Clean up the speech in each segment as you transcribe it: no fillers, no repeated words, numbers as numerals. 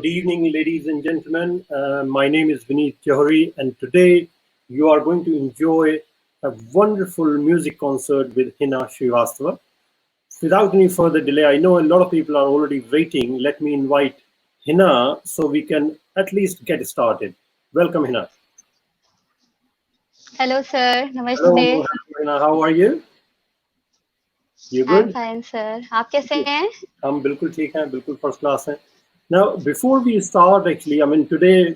Good evening, ladies and gentlemen. My name is Vineet Johari, and today you are going to enjoy a wonderful music concert with Hina Srivastava. Without any further delay, I know a lot of people are already waiting. Let me invite Hina so we can at least get started. Welcome, Hina. Hello, sir. Hello, Namaste. Hina. How are you? You I'm good? fine, sir. आप कैसे हैं? हम बिल्कुल ठीक हैं, बिल्कुल first class हैं. Now, before we start, actually, I mean, today,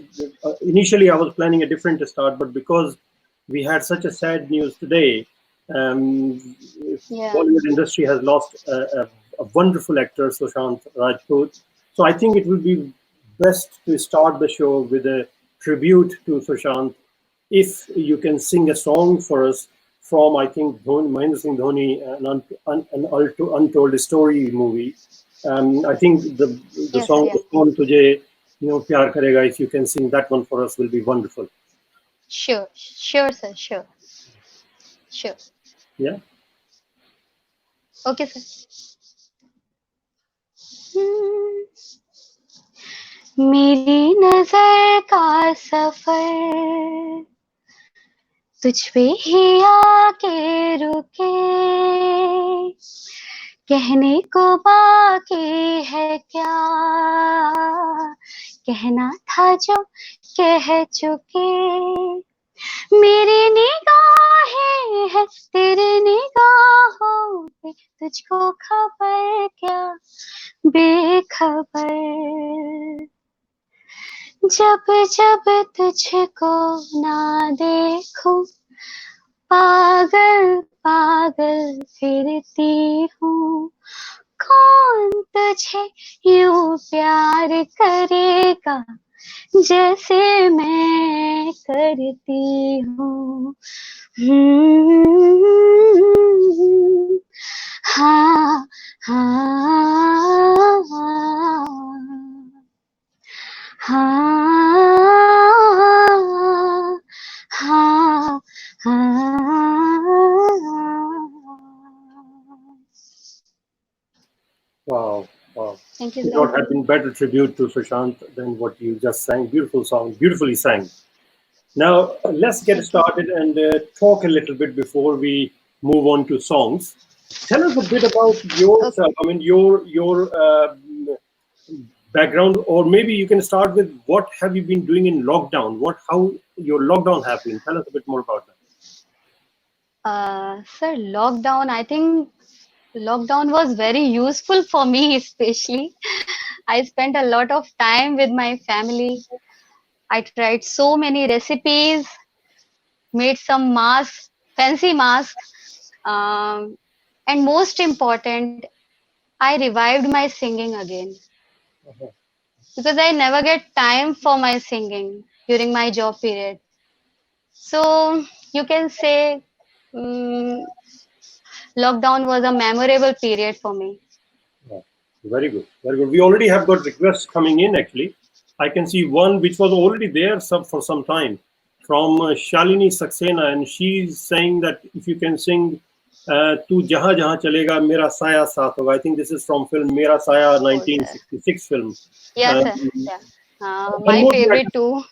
initially I was planning a different start, but because we had such a sad news today, um, Yeah. Bollywood industry has lost a wonderful actor, Sushant Rajput. So I think it would be best to start the show with a tribute to Sushant. If you can sing a song for us from, I think, Mahendra Singh Dhoni, an untold story movie. I think the Yes, song yeah. "Kaun Tujhe Pyar Karega," if you can sing that one for us, will be wonderful. Sure. Sure, sir. Sure. Sure. Yeah. Okay, sir. Hmm. मेरी नजर का सफर तुझ पे ही आके रुके कहने को बाकी है क्या कहना था जो कह चुके मेरी निगाहें है तेरे निगाहों पे तुझको खबर क्या बेखबर जब जब तुझको ना देखूं पागल पागल फिरती हूँ कौन तुझे यूं प्यार करेगा जैसे मैं करती हूँ हाँ हाँ हाँ हाँ Wow. Wow. Thank you, Could sir. not have been better tribute to Sushant than what you just sang. Beautiful song, beautifully sang. Now, let's get Thank you. started and talk a little bit before we move on to songs. Tell us a bit about Okay. yourself. I mean, your background, or maybe you can start with what have you been doing in lockdown? How your lockdown have been? Tell us a bit more about that. Sir, lockdown, I think lockdown was very useful for me, especially. I spent a lot of time with my family. I tried so many recipes, made some masks, fancy masks, and most important, I revived my singing again because I never get time for my singing during my job period. So you can say lockdown was a memorable period for me. Yeah. Very good, very good. We already have got requests coming in. Actually, I can see one which was already there for some time from Shalini Saxena, and she's saying that if you can sing "Tu Jahan Jahan Chalega, Mera Saya Saath Hoga." I think this is from film Mera Saya, Oh, sir. 1966 film. Yes, sir. Um, Yeah. one My more thing, favorite too.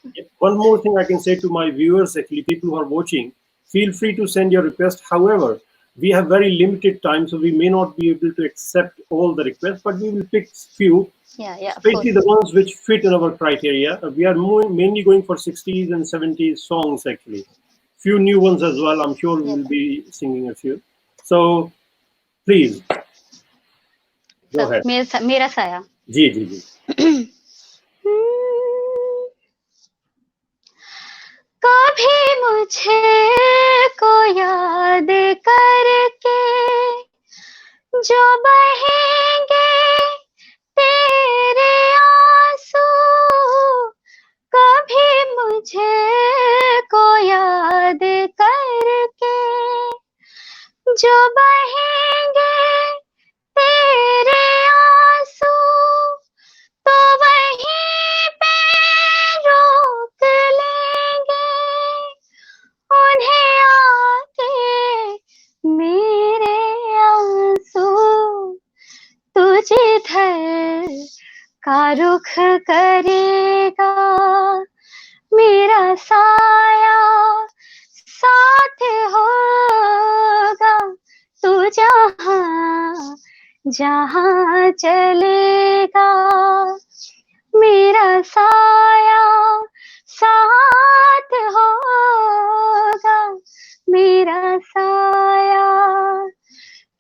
one more thing I can say to my viewers, actually, people who are watching, feel free to send your request. However, we have very limited time, so we may not be able to accept all the requests, but we will pick few, Yeah, yeah, of especially course. the ones which fit in our criteria. We are mainly going for 60s and 70s songs, actually. Few new ones as well. I'm sure we Yes, will sir. be singing a few. So please go Sir, ahead. मेरा साया. जी जी जी. कभी मुझे को याद करके जो बहेंगे तेरे आंसू कभी मुझे को याद करके जो बहेंगे तेरे आंसू तो वहीं पे रोक लेंगे उन्हें आके मेरे आंसू तू जिधर का रुख करेगा मेरा साया, साथ होगा तू जहाँ जहाँ चलेगा, मेरा साया साथ होगा, मेरा साया,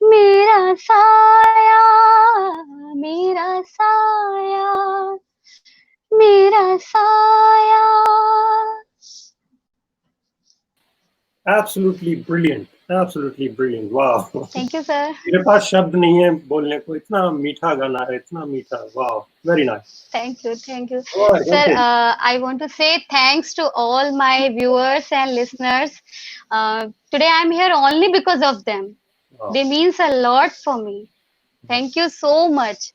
मेरा साया, मेरा साया, मेरा साया. Absolutely brilliant, absolutely brilliant. Wow. Thank you, sir. मेरे पास शब्द नहीं है बोलने को, इतना मीठा गाना है, इतना मीठा. Wow, very nice. Thank you, thank you. All right, Sir, okay. I want to say thanks to all my viewers and listeners. Today I'm here only because of them. Wow. They means a lot for me. Thank you so much.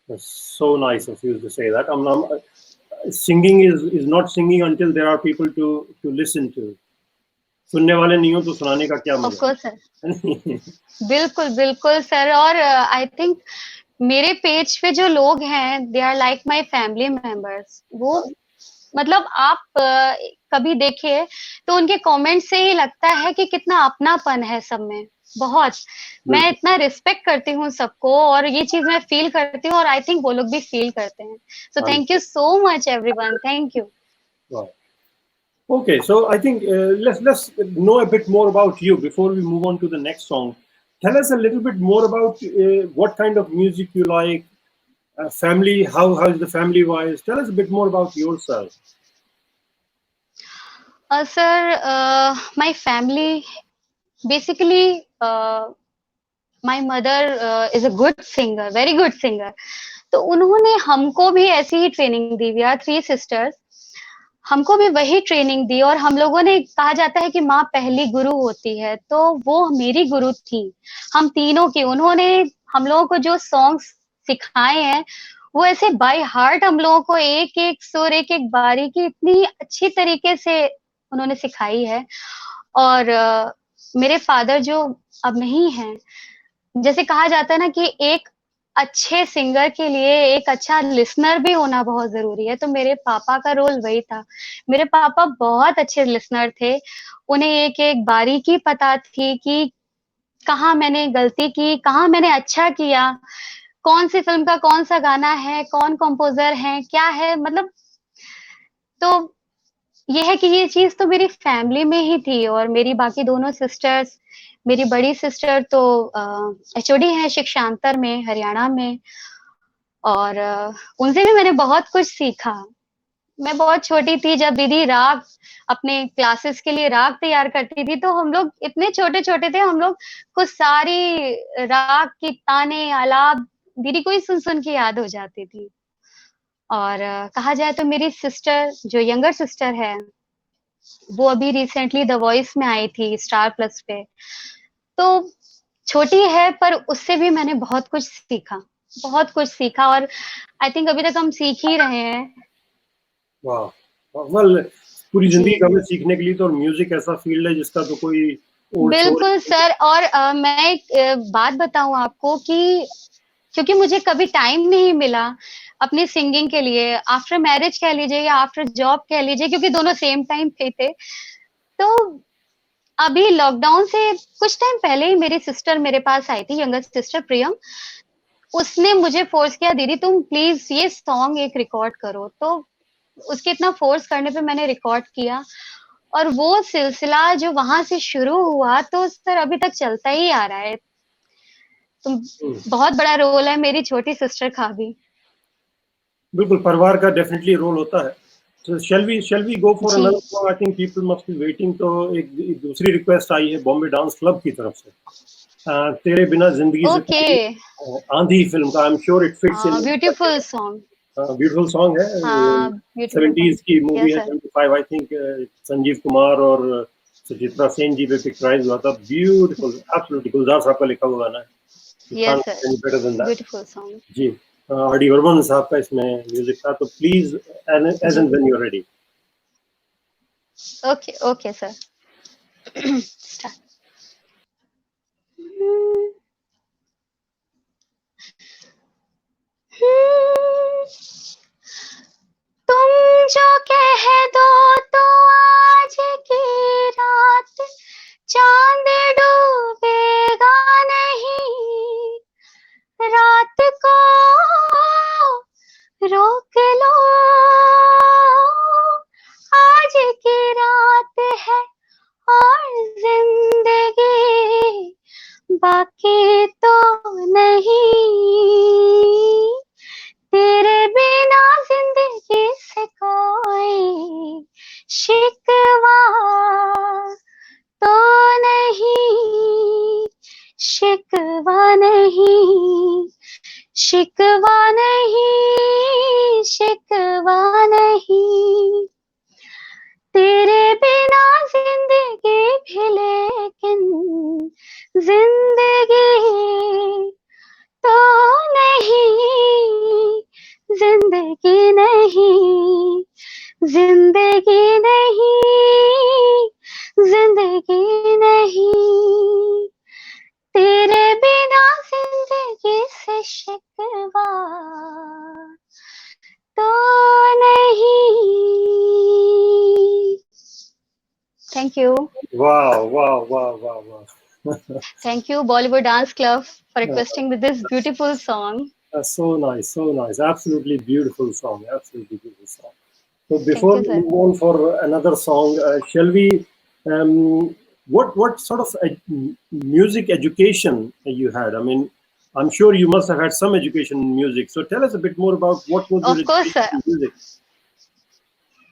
That's so nice of you to say that. Singing is not singing until there are people to listen to. सुनने वाले नहीं हो तो सुनाने का क्या Of मजा course, sir. है. बिल्कुल बिल्कुल सर. और आई थिंक मेरे पेज पे जो लोग हैं they are like my family members. वो मतलब आप कभी देखिए तो उनके कमेंट से ही लगता है कि कितना अपनापन है सब में. बहुत मैं इतना रिस्पेक्ट करती हूँ सबको और ये चीज मैं फील करती हूँ और आई थिंक वो लोग भी फील करते हैं. So thank you so much everyone. Thank you. Wow. Okay, so I think let's know a bit more about you before we move on to the next song. Tell us a little bit more about what kind of music you like, family. How is the family wise? Tell us a bit more about yourself. Sir, my family basically my mother is a good singer, very good singer. तो उन्होंने हमको भी ऐसी ही training दी. We are 3 sisters. हमको भी वही ट्रेनिंग दी और हम लोगों ने कहा जाता है कि माँ पहली गुरु होती है, तो वो मेरी गुरु थी. हम तीनों की उन्होंने हम लोगों को जो सॉन्ग्स सिखाए हैं वो ऐसे बाय हार्ट हम लोगों को एक एक सुर एक एक बारीकी इतनी अच्छी तरीके से उन्होंने सिखाई है. और मेरे फादर जो अब नहीं हैं, जैसे कहा जाता है ना कि एक अच्छे सिंगर के लिए एक अच्छा लिसनर भी होना बहुत ज़रूरी है, तो मेरे पापा का रोल वही था. मेरे पापा बहुत अच्छे लिसनर थे. उन्हें एक-एक बारीकी पता थी कि कहाँ मैंने गलती की, कहाँ मैंने अच्छा किया, कौन-सी फ़िल्म का कौन-सा गाना है, कौन कंपोज़र है, क्या है मतलब. तो ये है कि ये चीज़ तो मेरी फैमिली में ही थी और मेरी बाकी दोनों सिस्टर्स, मेरी बड़ी सिस्टर तो एचओडी हैं शिक्षांतर में, हरियाणा में. और उनसे भी मैंने बहुत कुछ सीखा. मैं बहुत छोटी थी जब दीदी राग अपने क्लासेस के लिए राग तैयार करती थी, तो हम लोग इतने छोटे-छोटे थे, हम लोग को सारी राग की ताने, आलाप दीदी को ही सुन-सुन के याद हो जाती थी. और कहा जाए तो मेरी सिस्टर जो यंगर सिस्टर है, वो अभी रिसेंटली द वॉइस में आई थी स्टार प्लस पे. तो छोटी है पर उससे भी मैंने बहुत कुछ सीखा, बहुत कुछ सीखा और आई थिंक अभी तक हम सीख ही रहे हैं. वाह, well, पूरी जी. जिंदगी हमें सीखने के लिए तो. और म्यूजिक ऐसा फील्ड है जिसका तो कोई ओर छोर. बिल्कुल सर. और मैं एक बात बताऊँ आपको कि क्योंकि मुझे कभी टाइम नहीं मिला अपनी सिंगिंग के लिए, आफ्टर मैरिज कह लीजिए या आफ्टर जॉब कह लीजिए, क्योंकि दोनों सेम टाइम पे थे. तो अभी लॉकडाउन से कुछ टाइम पहले ही मेरी सिस्टर मेरे पास आई थी, यंगर सिस्टर प्रियम. उसने मुझे फोर्स किया, दीदी तुम प्लीज ये सॉन्ग एक रिकॉर्ड करो. तो उसके इतना फोर्स करने पे मैंने रिकॉर्ड किया और वो सिलसिला जो वहां से शुरू हुआ तो सर अभी तक चलता ही आ रहा है. तो बहुत बड़ा रोल है मेरी छोटी सिस्टर का भी. बिल्कुल, परिवार का डेफिनेटली रोल होता है. So shall we go for ji. another song? I think people must be waiting. तो एक दूसरी रिक्वेस्ट आई है बॉम्बे डांस क्लब की तरफ से. तेरे बिना जिंदगी से ओके. आंधी फिल्म का. आई am sure it fits in. Beautiful song. Beautiful song है. हाँ ब्यूटीफुल 70s की सॉन्ग. मूवी यस है. Sir. 75 I think. Sanjeev Kumar और सुचित्रा सेन जी पे पिक्चराइज हुआ था. Beautiful, absolutely. गुलजार साहब का लिखा हुआ गाना है. You yes can't sir. get any better than that. Beautiful song. जी. आर.डी. बर्मन साहब का इसमें म्यूजिक था. तो प्लीज एज जी. And when you are ready. Okay okay sir. Start. चांद डूबेगा नहीं, रात को रोक लो, आज की रात है और जिंदगी बाकी तो नहीं, तेरे बिना जिंदगी से कोई शिकवा तो नहीं, शिकवा नहीं, शिकवा नहीं, शिकवा नहीं, तेरे बिना जिंदगी भी लेकिन जिंदगी तो नहीं, जिंदगी नहीं, जिंदगी नहीं, जिंदगी नहीं, तेरे बिना जिंदगी से शिकवा तो नहीं। Thank you. Wow, wow, wow, wow, wow. Thank you, Bollywood Dance Club, for requesting with this beautiful song. So nice, so nice. Absolutely beautiful song. Absolutely beautiful song. So Thank before you, we sir. move on for another song, shall we? What sort of music education you had? I mean, I'm sure you must have had some education in music. So tell us a bit more about what was your Of course, education sir. in music.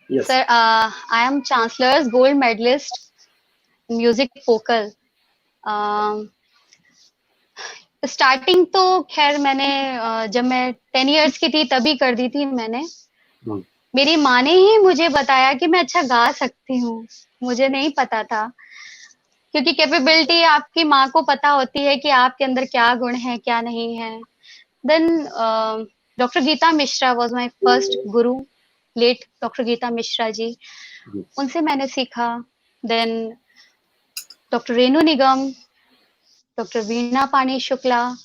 Yes. Sir, I am Chancellor's Gold Medalist in Music Vocal. Starting तो खैर मैंने जब मैं 10 years की थी तभी कर दी थी मैंने। मेरी माँ ने ही मुझे बताया कि मैं अच्छा गा सकती हूँ, मुझे नहीं पता था, क्योंकि कैपेबिलिटी आपकी माँ को पता होती है कि आपके अंदर क्या गुण है क्या नहीं है। Then doctor Geeta Mishra was my first guru, late doctor Geeta Mishra ji, उनसे मैंने सीखा। Then doctor Renu Nigam, doctor Veena Pani Shukla,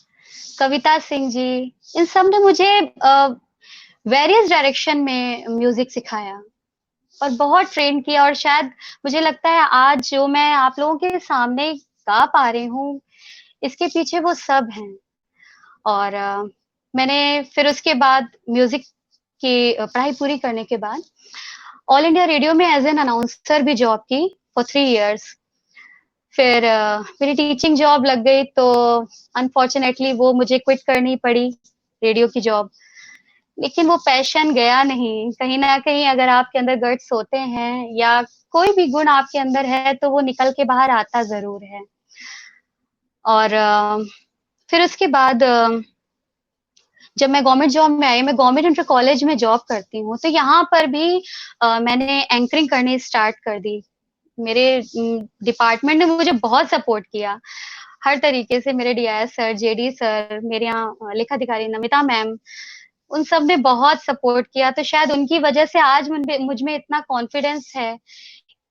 Kavita Singh ji, इन सब ने मुझे वेरियस डायरेक्शन में म्यूजिक सिखाया और बहुत ट्रेन किया, और शायद मुझे लगता है आज जो मैं आप लोगों के सामने गा पा रही हूँ, इसके पीछे वो सब हैं। और मैंने फिर उसके बाद म्यूजिक की पढ़ाई पूरी करने के बाद ऑल इंडिया रेडियो में एज एन अनाउंसर भी जॉब की फॉर 3 इयर्स। फिर मेरी टीचिंग जॉब लग गई तो अनफॉर्चुनेटली वो मुझे क्विट करनी पड़ी, रेडियो की जॉब। लेकिन वो पैशन गया नहीं, कहीं ना कहीं अगर आपके अंदर गट्स होते हैं या कोई भी गुण आपके अंदर है तो वो निकल के बाहर आता जरूर है। और फिर उसके बाद जब मैं गवर्नमेंट जॉब में आई, मैं गवर्नमेंट इंटर कॉलेज में जॉब करती हूँ, तो यहाँ पर भी मैंने एंकरिंग करनी स्टार्ट कर दी। मेरे डिपार्टमेंट ने मुझे बहुत सपोर्ट किया हर तरीके से। मेरे डीआईएस सर, जेडी सर, मेरे यहाँ लेखाधिकारी नमिता मैम, उन सब ने बहुत सपोर्ट किया। तो शायद उनकी वजह से आज मुझ में इतना कॉन्फिडेंस है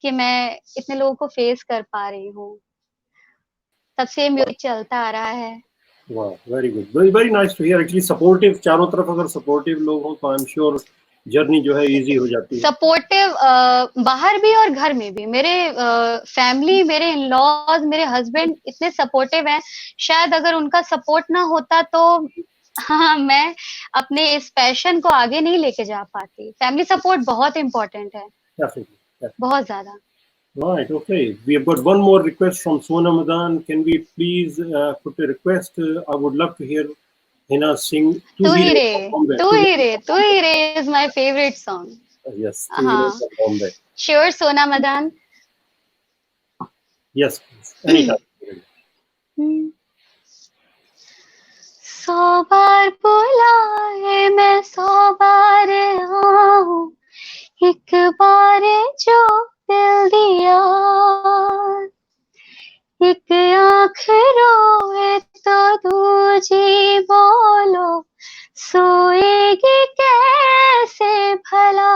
कि मैं इतने लोगों को फेस कर पा रही हूँ। तब से म्यूजिक चलता आ रहा है। Wow, very good, very very nice to hear. Actually supportive, चारों तरफ अगर supportive लोग हो तो I'm sure जर्नी जो है इजी हो जाती है। सपोर्टिव बाहर भी और घर में भी। मेरे फैमिली, मेरे इन लॉज, मेरे हस्बैंड इतने सपोर्टिव हैं, शायद अगर उनका सपोर्ट ना होता तो हाँ, मैं अपने इस पैशन को आगे नहीं लेके जा पाती। फैमिली सपोर्ट बहुत इम्पोर्टेंट है, Definitely. बहुत ज्यादा। Right, okay. We have got one more request from Sona Madan. Can we please put a request? I would love to hear Hina sing तू Two ही रे, Heroes from Bombay. तू ही रे, तू ही रे is my favourite song. Yes, Two Heroes from Bombay. Sure सोना Madan. Yes, please. Anytime. 100 बार बुलाए मैं 100 बार आऊं, एक बार जो दिल दिया, एक आँख रोए तो दूजी बोलो, सोएगी कैसे भला।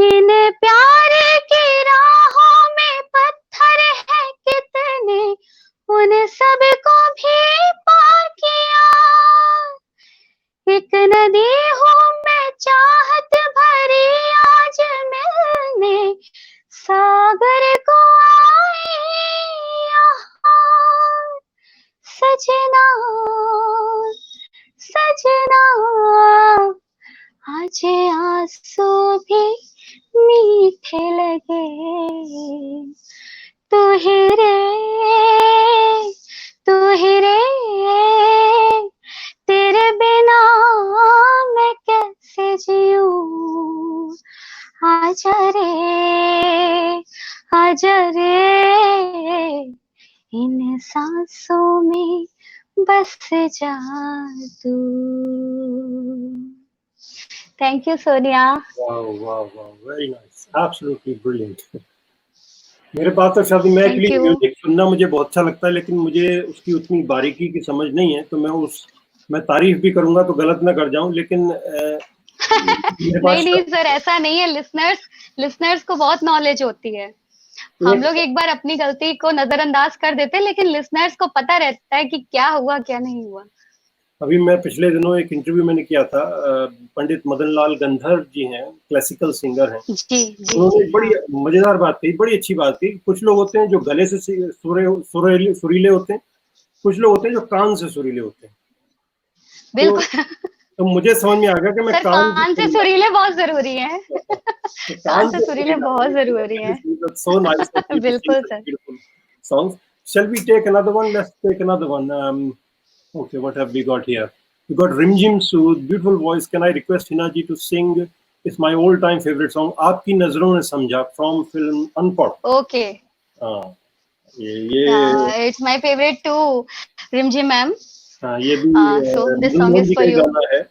इन प्यार की राहों में पत्थर है कितने, उन सब को भी पार किया। एक नदी हूँ मैं चाहत भरी, आज मिलने सागर को आई आंसू भी मीठे लगे, तू ही रे, तू ही रे, तेरे बिना मैं कैसे जीऊं, आजा रे, आजा रे, इन सांसों में बस जा तू। Thank you Sonia. Wow, wow, wow, very nice, absolutely brilliant. मेरे पास तो शादी मैं थैंक एक्चुअली यू। म्यूजिक सुनना मुझे बहुत अच्छा लगता है, लेकिन मुझे उसकी उतनी बारीकी की समझ नहीं है, तो मैं तारीफ भी करूंगा तो गलत ना कर जाऊं, लेकिन मेरे नहीं पास नहीं सर, ऐसा नहीं है। लिसनर्स लिसनर्स को बहुत नॉलेज होती है। हम एक लोग एक बार अपनी गलती को नजरअंदाज कर देते हैं, लेकिन लिसनर्स को पता रहता है कि क्या हुआ क्या नहीं हुआ। अभी मैं पिछले दिनों एक इंटरव्यू मैंने किया था, पंडित मदन लाल गंधर्व जी हैं, क्लासिकल सिंगर हैं। जी जी उन्होंने जी एक बड़ी हाँ, मजेदार बात कही, बड़ी अच्छी बात कही। कुछ लोग होते हैं जो गले से सुरीले होते हैं, कुछ लोग होते हैं जो कान से सुरीले होते हैं। तो, बिल्कुल। तो मुझे समझ में आ गया कि मैं सर कान से कान से सुरीला सुरीले बहुत जरूरी हैं। तो कान कान से से सुरीले सुरीला बहुत जरूरी हैं। so nice of you to sing बिल्कुल such sir. beautiful songs. Shall we take another one? Let's take another one. Okay, what have we got here? We got Rimjim Sood, beautiful voice. Can I request Hina ji to sing? It's my all-time favorite song. आपकी नजरों ने समझा from film अनपढ़. Okay, हाँ, ये it's my favourite too, रिमझिम ma'am. हाँ, ये भी so this song Manmohan is ji का फॉर ही यू। गाना है.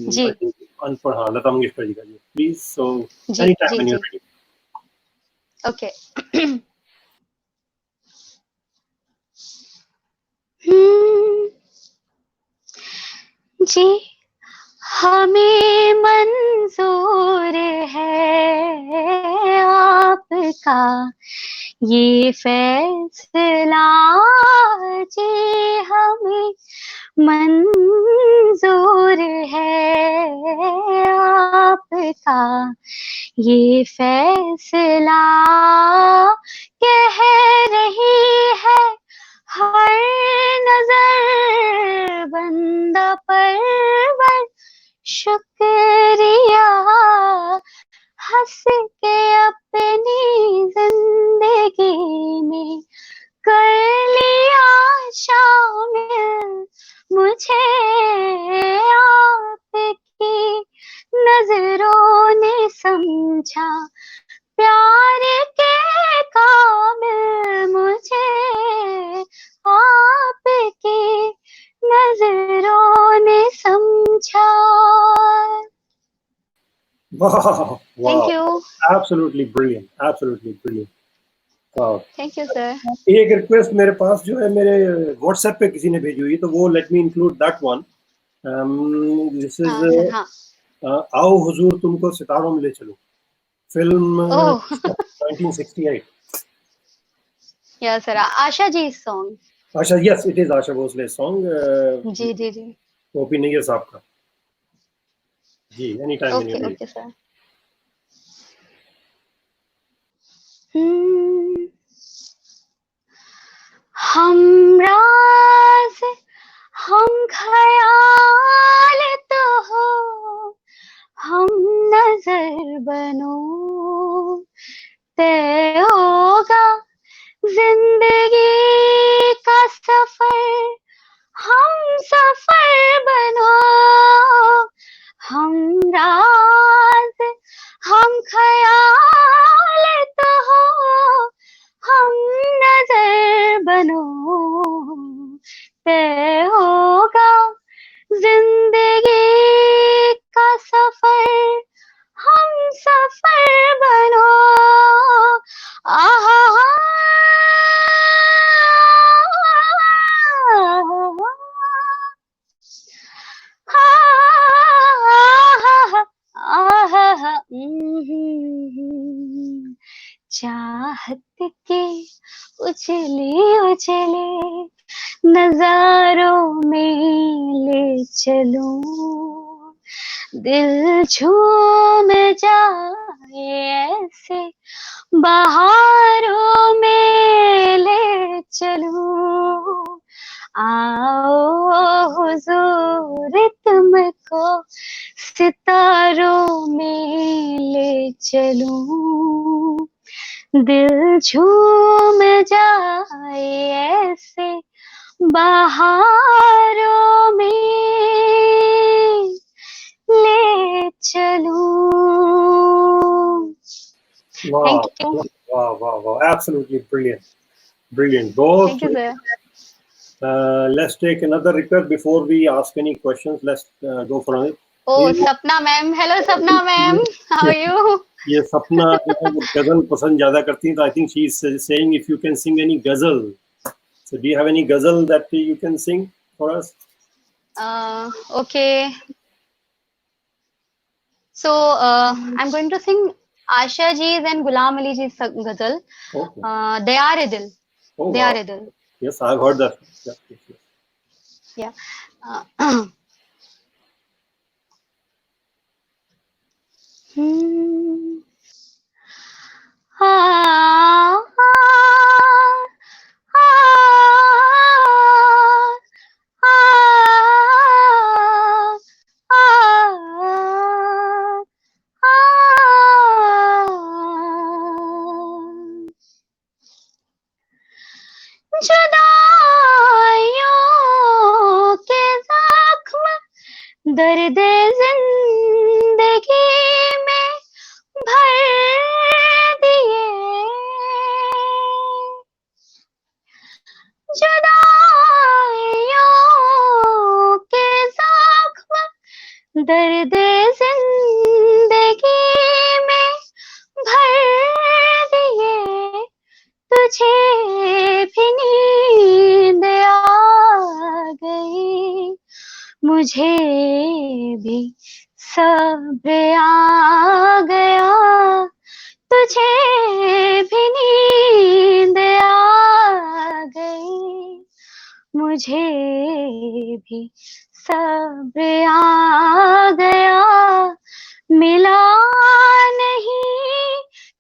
जी I think अनपढ़, हाँ, लता मंगेशकर जी का. ये प्लीज, so जी anytime जी when you're जी। ready. ओके। जी हमें मंजूर है आपका ये फैसला, जी हमें मंजूर है आपका ये फैसला, कह रही है हर नजर बंदा परवर, शुक्रिया हंस के अपनी जिंदगी में कर लिया शामिल मुझे, आपकी नजरों ने समझा प्यार के काबिल मुझे, आपकी नजरों ने समझा। Wow, thank wow, you. absolutely brilliant, absolutely brilliant. Wow. Thank you sir. एक रिक्वेस्ट मेरे पास जो है, मेरे व्हाट्सएप पे किसी ने भेजी हुई, तो वो let me include that one. This is हाँ सर हाँ। आओ हुजूर तुमको सितारों में ले चलो, फिल्म ओह 1968. या sir, Asha ji song. Asha, yes it is Asha Bhosle song, जी जी जी। ओपी नैयर साहब का. जी, any time when you okay ready. Okay sir. Hmm, हम राज हम ख्याल तो हो, हम नजर बनो, तय होगा जिंदगी का सफर, हम सफर बनो, हम राज हम ख्याल तो हो, हम नजर बनो, तय होगा जिंदगी का सफर, हम सफर बनो, आहा चाहत के उछले उछले नजारों में ले चलूं, दिल झूम जाए ऐसे बहारों में ले चलूं, आओ हुजूर तुमको सितारों चलूं, दिल झूम जाए ऐसे बहारों में, ले चलूं। Wow, thank you, wow, wow, wow. Absolutely brilliant. Brilliant. Both. Thank you sir. Let's take another request before we ask any questions. Let's go for it. ओ सपना मैम, हेलो सपना मैम, हाउ आर यू? ये सपना जो है वो गजल पसंद ज्यादा करती हैं, तो I think she is saying if you can sing any गजल. So do you have any ghazal that you can sing for us? Okay, so I'm going to sing Asha ji's and Ghulam Ali ji's ghazal. Okay. They are idil. Oh, They wow. are idil. Yes, I've heard that. Yes, yes, yes. Yeah. Hmm. Ah, ah, जुदाइयों के जख्म दर्द जिंदगी में भर दिए, जुदाइयों के जख्म दर्द जिंदगी में भर दिए, तुझे भी नींद आ गई, मुझे भी सब्र आ गया, तुझे भी नींद आ गई, मुझे भी सब्र आ गया, मिला नहीं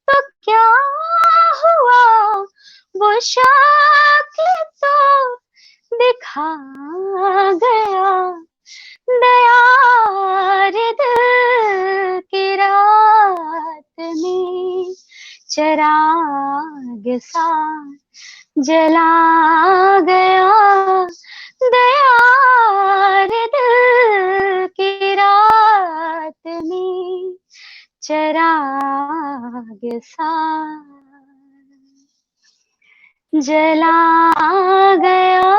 तो क्या हुआ, वो शक्ल तो दिखा गया, दयार दिल की रात में चिराग सा जला गया, दयार दिल की रात में चिराग सा जला गया.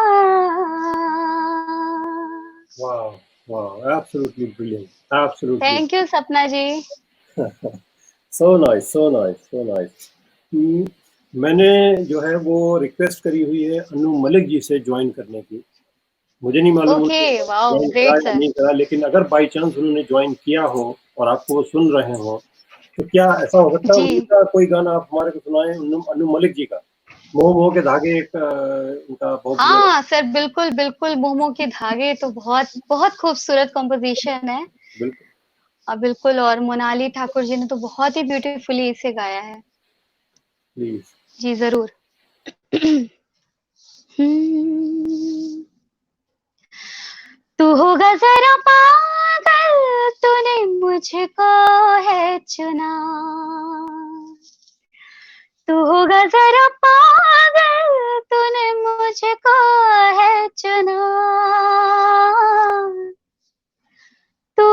Wow, wow, absolutely brilliant. Absolutely. Thank you, Sapna ji. So nice, so nice, so nice. मैंने जो है वो रिक्वेस्ट करी हुई है अनु मलिक जी से ज्वाइन करने की. मुझे नहीं मालूम Okay, wow, ज्वाइन great करा या sir. नहीं करा, लेकिन अगर बाई चांस उन्होंने ज्वाइन किया हो और आपको वो सुन रहे हो, तो क्या ऐसा हो सकता है जी. उनका कोई गाना आप हमारे को सुनाएं, अनु मलिक जी का? मोह मोह के धागे एक उनका बहुत हाँ सर, बिल्कुल बिल्कुल, मोमो के धागे तो बहुत बहुत खूबसूरत कंपोजिशन है. बिल्कुल बिल्कुल, और मोनाली ठाकुर जी ने तो बहुत ही ब्यूटीफुली इसे गाया है. प्लीज. जी जरूर. तू होगा जरा पागल, तूने मुझको है चुना, तू होगा जरा पागल, तूने मुझको है चुना, तू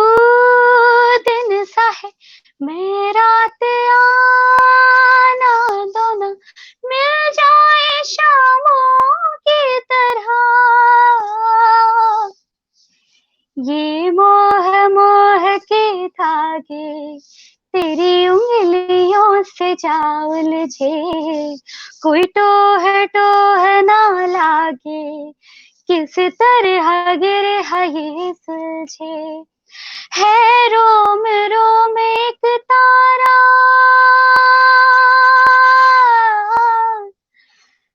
दिन सा है मैं रात, आना दोनों मिल जाए शामों की तरह, ये मोह मोह के धागे तेरी उंगलियों से जा उलझे, कोई टोह ना लागे, किस तरह गिरे ये सुलझे, है रोम रोम एक तारा,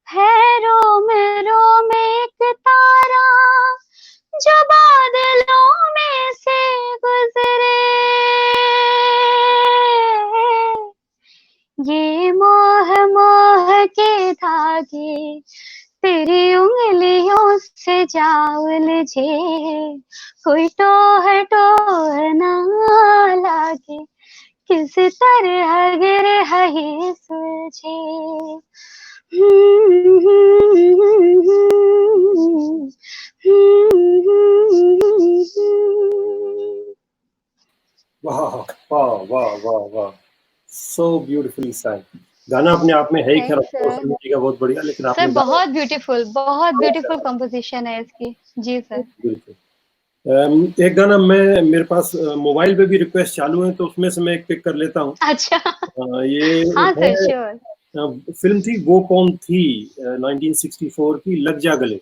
है रोम रोम एक तारा, जो बादलों में से गुजरे, ये मोह मोह के धागे तेरी उंगलियों से जा उलझे, कोई टोह ना लागे, किस तरह गिर है सुलझे। वाह वाह वाह वाह वाह, सो ब्यूटीफुली sang। गाना अपने आप में है ही खैर थैंक्स सर। का बहुत बढ़िया, लेकिन सर आपने गाना बहुत ब्यूटीफुल कंपोजिशन है इसकी। जी सर। बिल्कुल। एक गाना मैं, मेरे पास मोबाइल पे भी रिक्वेस्ट चालू है, तो उसमें से मैं एक पिक कर लेता हूँ। अच्छा। ये हाँ एक सर, है, श्योर। फिल्म थी वो कौन थी, 1964 की, लग जा गले।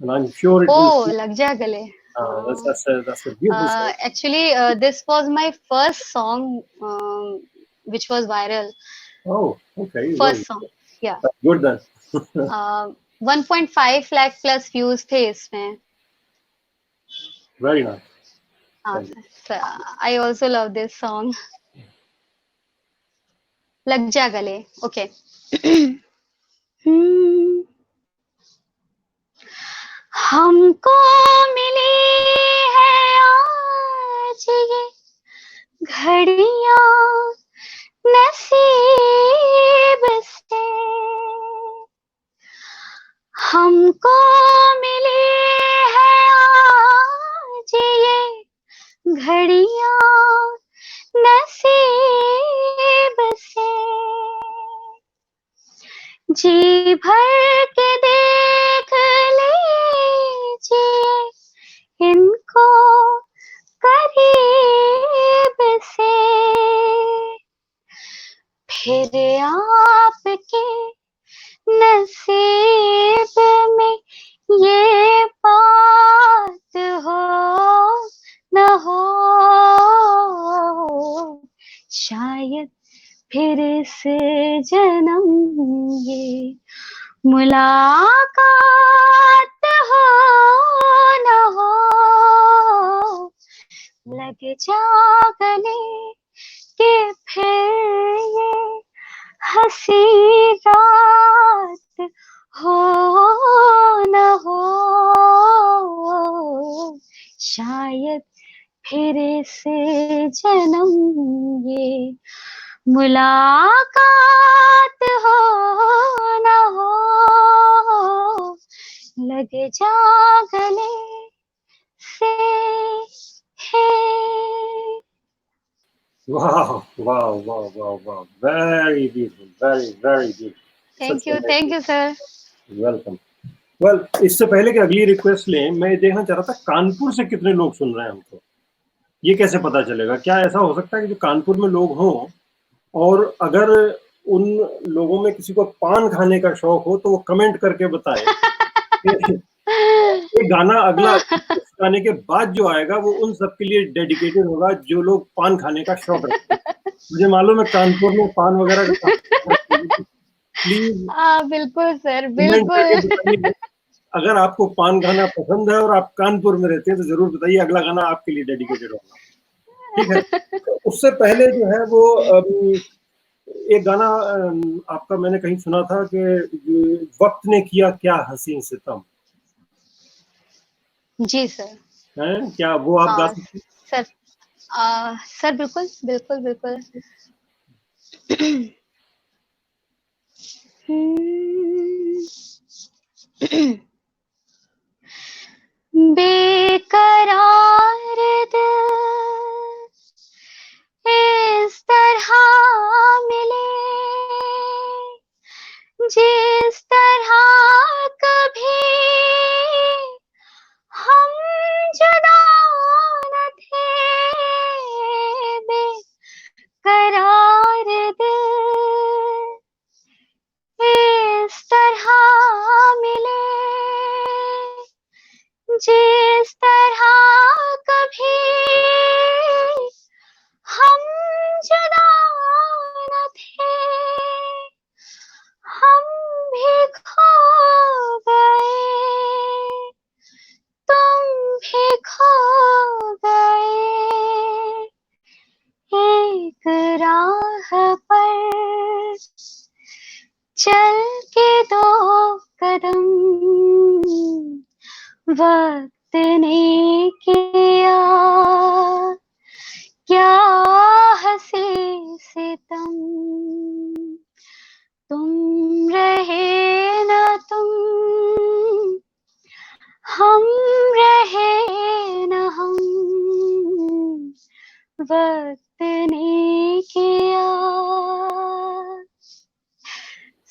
And I'm sure it will. ओ, लग जा गले। That's a beautiful song. Actually, this was my first song, which was viral. Oh, okay. Well, First song, yeah. that's good then. 1.5 lakh plus views थे इसमें। Very nice. हाँ Thank you. Sir, I also love this song. लग जा गले, okay. हम्म, हमको मिली है आज ये घड़ियां नसीब से, हमको मिली है आज ये घड़ियां नसीब से, जी भर के देख लीजिए इनको करीब से, फिर आपके नसीब में ये बात हो न हो, शायद फिर से जन्म ये मुलाकात हो न हो, लग जा गले के फिर ये हंसी रात हो न हो, शायद फिर से जन्म ये मुलाकात हो न हो, लग जा गले से है। Wow, wow, wow, wow, wow. Very beautiful. Very, very beautiful. Such a thank nice. You sir. Welcome. Well, इससे पहले कि अगली रिक्वेस्ट लें, मैं ये देखना चाह रहा था कानपुर से कितने लोग सुन रहे हैं हमको। ये कैसे पता चलेगा? क्या ऐसा हो सकता है कि जो कानपुर में लोग हों, और अगर उन लोगों में किसी को पान खाने का शौक हो, तो वो कमेंट करके बताए। ये गाना अगला, इस गाने के बाद जो आएगा वो उन सब के लिए डेडिकेटेड होगा जो लोग पान खाने का शौक रखते हैं। मुझे मालूम है कानपुर में पान वगैरह का, प्लीज बिल्कुल सर, कमेंट करके बिल्कुल। बताइए। अगर आपको पान खाना पसंद है और आप कानपुर में रहते हैं तो जरूर बताइए, अगला गाना आपके लिए डेडिकेटेड होगा। ठीक है। तो उससे पहले जो है वो एक गाना आपका मैंने कहीं सुना था कि वक्त ने किया क्या हसीन सितम, जी सर। है क्या? वो आप गा हाँ सकते हैं? सर। सर बिल्कुल बिल्कुल बिल्कुल। बेकरार दिल इस तरह मिले जिस तरह कभी हम जुदा न थे, बेकरार दिल इस तरह मिले जिस तरह कभी हम जुदा न थे, हम भी खो गए तुम भी खो गए, एक राह पर चल के दो कदम वक्त ने किया क्या वक्त ने किया।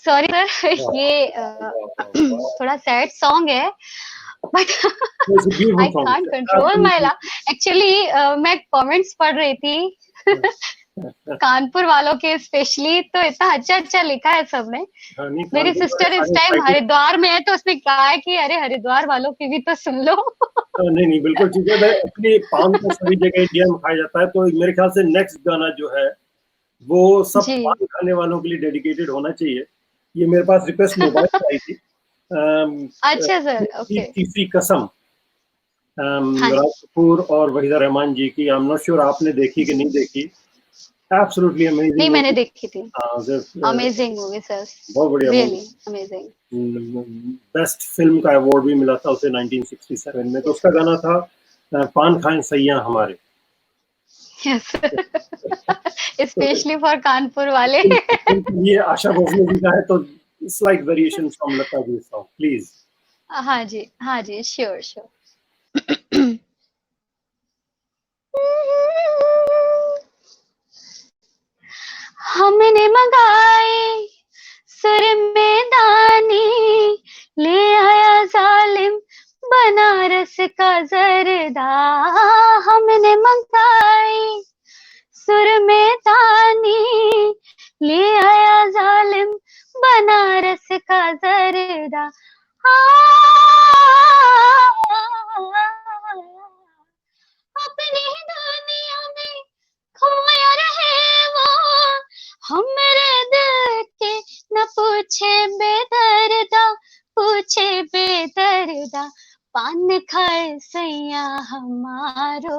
सॉरी सर, वाह, ये वाह, वाह, वाह। थोड़ा सैड सॉन्ग है, but It's a beautiful I song. Can't control my Absolutely. ला। एक्चुअली मैं कमेंट्स पढ़ रही थी कानपुर वालों के स्पेशली, तो इतना अच्छा अच्छा लिखा है सबने। हाँ, नहीं, मेरी कानपुर वाले सिस्टर इस सारे टाइम excited। हरिद्वार में है, तो उसने कहा है कि अरे हरिद्वार वालों की भी तो सुन लो। नहीं नहीं, बिल्कुल ठीक है। एक्चुअली पान तो सभी जगह इंडिया में खाया जाता है, तो मेरे ख्याल से नेक्स्ट गाना जो है वो सब जी। पान खाने वालों के लिए डेडिकेटेड होना चाहिए। ये मेरे पास रिक्वेस्ट मोबाइल पे आई थी। अच्छा सर, ओके। तीसरी कसम, हाँ राज जी, कपूर और वहीदा रहमान जी की। आई एम नॉट श्योर आपने देखी कि नहीं देखी। एब्सोल्युटली नहीं अमेजिंग मैंने मूवी। देखी थी। हाँ, अमेजिंग मूवी सर, बहुत बढ़िया movie. Really amazing. Best film का अवार्ड भी मिला था उसे 1967 में। तो यस उसका गाना था पान खाएं सैयां हमारे। यस, स्पेशली फॉर कानपुर वाले। ये आशा भोसले जी का है, तो it's like variation from Lata ji song, please. हाँ जी, श्योर श्योर। हमने मंगाई सुर में दानी, ले आया जालिम बनारस का जरदा। हमने मंगाई सुर में दानी, ले आया जालिम बनारस का जरदा। अपनी दुनिया में खोया रहे वो, हम मेरे दिल के न पूछे बेदर्दा, पूछे बेदर्दा। पान खाए सैया हमारो,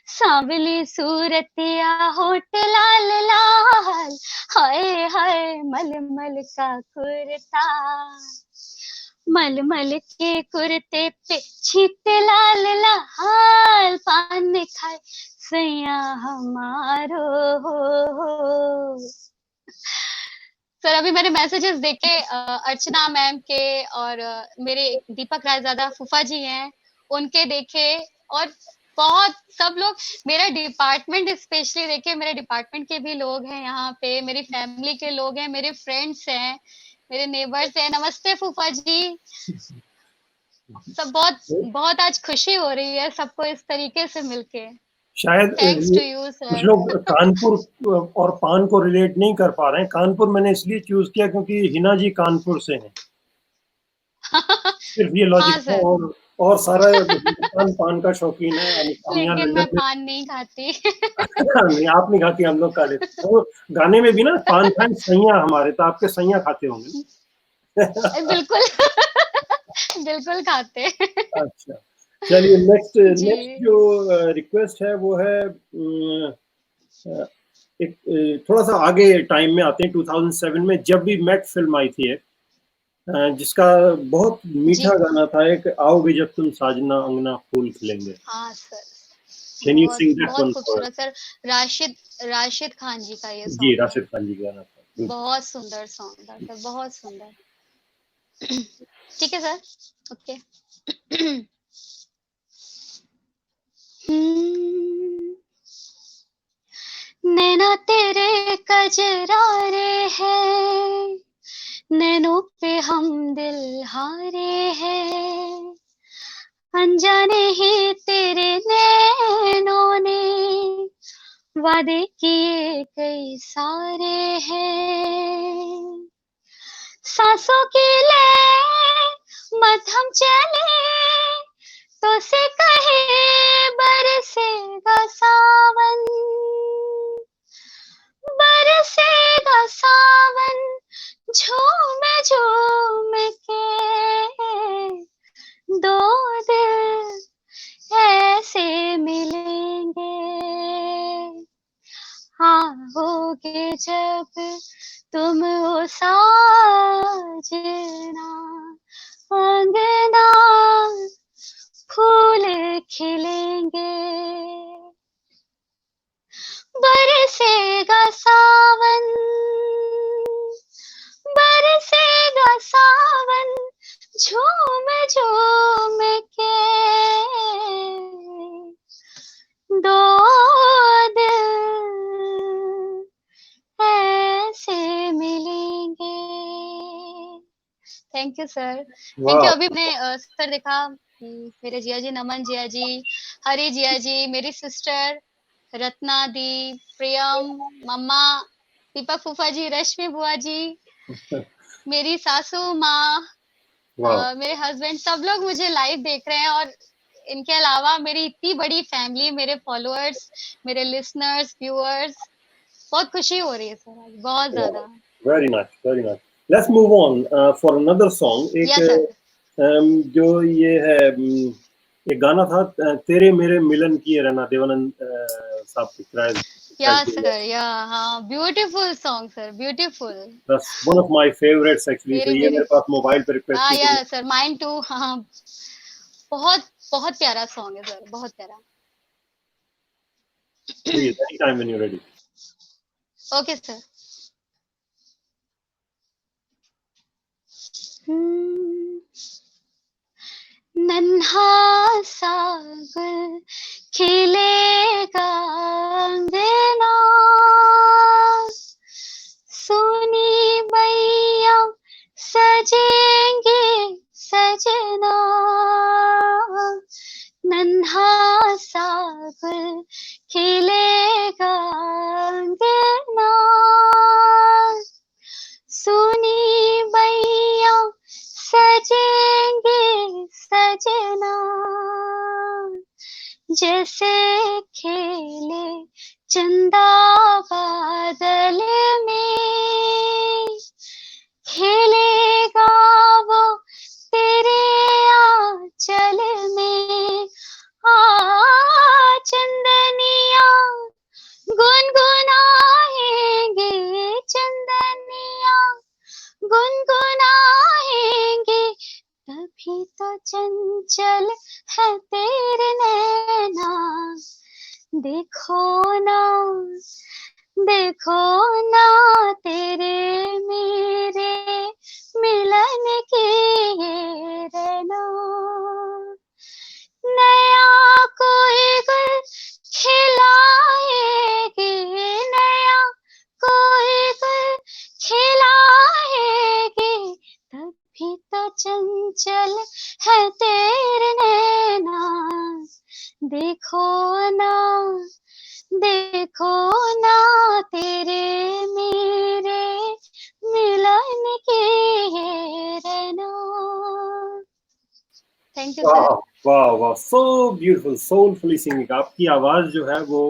सांवली सूरतिया होठ लाल लाल, हाय हाय मलमल का कुर्ता, मलमल के कुर्ते पे छींटे लाल लाल। पान खाए सैया हमारो। सर अभी मैंने मैसेजेस देखे अर्चना मैम के, और मेरे दीपक रायजादा फूफा जी हैं उनके देखे, और बहुत सब लोग, मेरा डिपार्टमेंट स्पेशली देखे, मेरे डिपार्टमेंट के भी लोग हैं यहाँ पे, मेरी फैमिली के लोग हैं, मेरे फ्रेंड्स हैं, मेरे नेबर्स हैं। नमस्ते फूफा जी। सब बहुत बहुत आज खुशी हो रही है सबको इस तरीके से मिलके। शायद थैंक्स टू यू कुछ सर। लोग कानपुर और पान को रिलेट नहीं कर पा रहे हैं। कानपुर मैंने इसलिए चूज किया क्योंकि हिना जी कानपुर से हैं। सिर्फ ये लॉजिक हाँ था। सर, और सारा हिंदुस्तान पान का शौकीन है। हम यहाँ लेकिन मैं लंदन में। पान नहीं खाती। नहीं, आप नहीं खाती, हम लोग खा लेते हैं। वो गाने में भी ना, पान खाएं सैयां हमारे, तो आपके सैयां खाते होंगे ना। बिल्कुल। बिल्कुल खाते। अच्छा, चलिए नेक्स्ट जी। नेक्स्ट जो रिक्वेस्ट है वो है एक थोड़ा सा आगे टाइम में आते हैं। 2007 में जब भी मेट फिल्म आई थी एक, जिसका बहुत मीठा जी गाना था एक, आओगे जब तुम साजना अंगना फूल खिलेंगे। हाँ सर, कैन यू बहुत सिंग दैट बहुत वन फॉर? खूबसूरत सर। राशिद राशिद खान जी का ये जी, सॉन्ग है। राशिद खान जी का गाना था। बहुत सुंदर सॉन्ग था सर, बहुत सुंदर। ठीक है सर, ओके। हम्म, नैना तेरे कजरारे हैं, नैनों पे हम दिल हारे हैं, अनजाने ही तेरे नैनों ने वादे किए कई सारे हैं। सांसों की ले मत हम चले, तो से कहे बरसेगा सावन, बरसेगा सावन, झूम झूम के दो दिल ऐसे मिलेंगे। आओगे जब तुम ओ साजना, अंगना फूल खिलेंगे, बरसेगा सावन, बरसेगा सावन, झूम झूम के दो thank you sir, thank you. वाह। अभी मैंने सर देखा, मेरे जिया जी, नमन जिया जी, हरी जिया जी, मेरी सिस्टर रत्ना दी, प्रियम, मम्मा, दीपक फूफा जी, रश्मि बुआ जी, मेरी सासू माँ, वाह। मेरे हस्बैंड, सब लोग मुझे लाइव देख रहे हैं। और इनके अलावा मेरी इतनी बड़ी फैमिली, मेरे फॉलोअर्स, मेरे लिसनर्स, व्यूअर्स, बहुत खुशी हो रही है सर आज, बहुत ज्यादा। Very nice, very nice. Let's move on for another song. एक यस सर। जो ये है, एक गाना था, तेरे मेरे मिलन की रहना, देवानंद साहब की या track जो है। सर, या हाँ, beautiful song sir, beautiful. That's one of my favorites actually. तो तेरे ये मेरे मेरे, पास मोबाइल पे रिक्वेस्ट हाँ थी तो या सर, माइन टू, हाँ। बहुत बहुत प्यारा सॉन्ग है सर, बहुत प्यारा। please anytime when you're ready. Okay sir. Hmm, नन्हा सा गुल खिलेगा अंगना, सोनी मैया सजेंगे सजना, नन्हा सा गुल खिलेगा अंगना, सोनी मैया सजेंगे सजना, जैसे खेले चंदा बादल में, खेलेगा वो तेरे आंचल में, आ चंदनिया गुनगुनाएंगे, चंदनिया गुनगुनाएंगे, तभी तो चंचल है तेरे नैना, देखो ना, देखो ना, तेरे मेरे मिलन की ये रहना, नया कोई गुल खिलाएगी, नया कोई गुल खिलाएगी, तभी तो चंचल है तेरे नैना, देखो ना, देखो ना, तेरे मेरे मिलन की ये रहना। Thank you sir. वाह वाह वाह, so beautiful, soulfully singing. आपकी आवाज जो है वो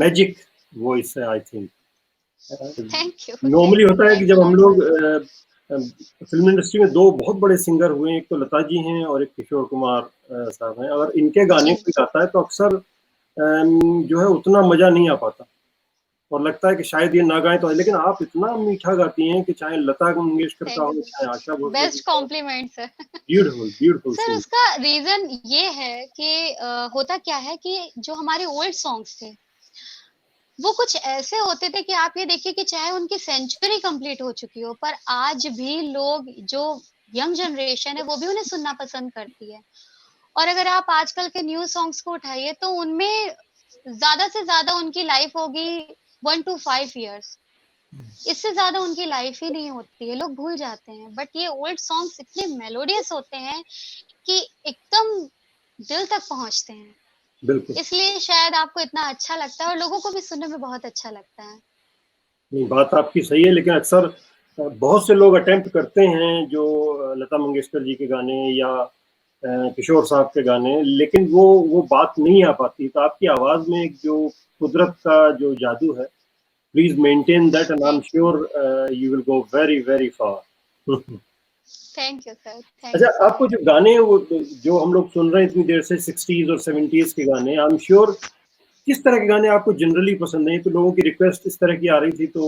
मैजिक वॉइस है I think. Thank you, normally thank you, होता है कि थैंक्स जब हम लॉट लोग सर। फिल्म इंडस्ट्री में दो बहुत बड़े सिंगर हुए हैं, एक तो लता जी हैं और एक किशोर कुमार साहब हैं, अगर इनके गाने जी, कोई गाता है तो अक्सर जो है उतना मजा नहीं आ पाता और लगता है कि शायद ये ना गाएं तो, लेकिन आप इतना मीठा गाती हैं कि चाहे लता मंगेशकर का थैंक हो, यू चाहे आशा सर, भोसले जी बेस्ट का हो। Compliment sir. Beautiful beautiful sir sing. उसका रीजन ये है कि होता क्या है कि जो हमारे ओल्ड सॉन्ग्स थे वो कुछ ऐसे होते थे कि आप ये देखिए कि चाहे उनकी सेंचुरी कंप्लीट हो चुकी हो, पर आज भी लोग, जो यंग जनरेशन है, वो भी उन्हें सुनना पसंद करती है। और अगर आप आजकल के न्यू सॉन्ग्स को उठाइए तो उनमें ज्यादा से ज्यादा उनकी लाइफ होगी 1 to 5 years, इससे ज्यादा उनकी लाइफ ही नहीं होती है, लोग भूल जाते हैं। बट ये ओल्ड सॉन्ग्स इतने मेलोडियस होते हैं कि एकदम दिल तक पहुंचते हैं, बिल्कुल। इसलिए शायद आपको इतना अच्छा लगता है और लोगों को भी सुनने में बहुत अच्छा लगता है। नहीं, बात आपकी सही है, लेकिन अक्सर बहुत से लोग अटेम्प्ट करते हैं जो लता मंगेशकर जी के गाने या किशोर साहब के गाने, लेकिन वो बात नहीं आ पाती। तो आपकी आवाज में एक जो कुदरत का जो जादू है, please maintain that and I M thank you, sure you will go very very far. Thank you sir, thank अच्छा, यू सो आपको मच। जो गाने वो जो हम लोग सुन रहे हैं इतनी देर से, 60s और 70s के गाने, आई एम श्योर किस तरह के गाने आपको जनरली पसंद नहीं? तो लोगों की रिक्वेस्ट इस तरह की आ रही थी तो